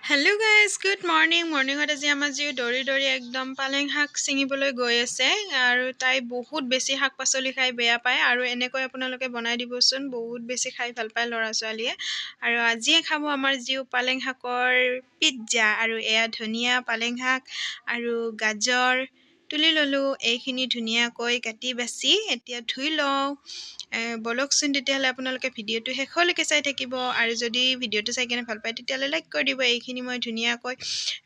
Hello guys, good morning. Morning at আজি আমাৰ যি দৰি একদম পালেং শাক চিঙিবলৈ গৈ আছে আৰু তাই বহুত বেছি শাক পাচলি খাই বেয়া পায় আৰু এনেকৈ আপোনালোকে বনাই দিবচোন বহুত বেছি খাই ভাল পায় ল'ৰা ছোৱালীয়ে আৰু আজিয়ে খাব আমাৰ যি পালেং শাকৰ পিজ্জা আৰু এয়া ধনিয়া পালেং শাক আৰু গাজৰ তুলি ললো এইখিনি ধুনীয়াকৈ কাটি বাছি এতিয়া ধুই লওঁ বলকচোন তেতিয়াহ'লে আপোনালোকে ভিডিঅ'টো শেষলৈকে চাই থাকিব আৰু যদি ভিডিঅ'টো চাই কিনে ভাল পায় তেতিয়াহ'লে লাইক কৰি দিব এইখিনি মই ধুনীয়াকৈ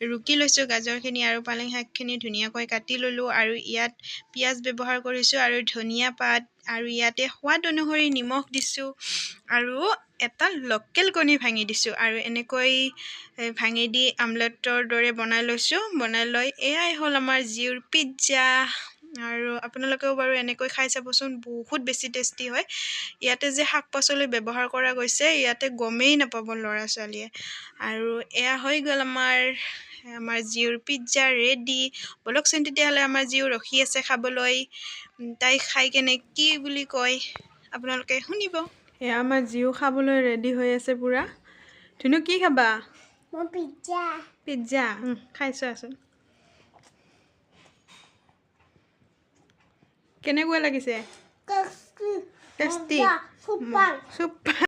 ৰুকি লৈছোঁ গাজৰখিনি আৰু পালেং শাকখিনি ধুনীয়াকৈ কাটি ল'লোঁ আৰু ইয়াত পিঁয়াজ ব্যৱহাৰ কৰিছোঁ আৰু ধনিয়া পাত আৰু ইয়াতে সোৱাদ অনুসৰি নিমখ দিছোঁ আৰু এটা লোকেল কণী ভাঙি দিছোঁ আৰু এনেকৈ ভাঙি দি আমলেটৰ দৰে বনাই লৈছোঁ বনাই লৈ এয়াই হ'ল আমাৰ জিউৰ পিজ্জা আৰু আপোনালোকেও বাৰু এনেকৈ খাই চাবচোন বহুত বেছি টেষ্টি হয় ইয়াতে যে শাক পাচলি ব্যৱহাৰ কৰা গৈছে ইয়াতে গমেই নাপাব ল'ৰা ছোৱালীয়ে আৰু এয়া হৈ গ'ল আমাৰ জিউৰ পিজ্জা ৰেডি বলকচোন তেতিয়াহ'লে আমাৰ জিউ ৰখি আছে খাবলৈ তাই খাই কেনে কি বুলি কয় আপোনালোকে শুনিব এয়া আমাৰ জিউ খাবলৈ ৰেডি হৈ আছে পুৰা ধুনু কি খাবা মই পিজ্জা পিজ্জা খাইছোঁ আছোন কেনেকুৱা লাগিছে টেষ্টি চুপাৰ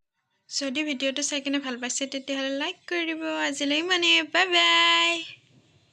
যদি ভিডিঅ'টো চাই কিনে ভাল পাইছে তেতিয়াহ'লে লাইক কৰি দিব আজিলৈ ইমানেই বাই বাই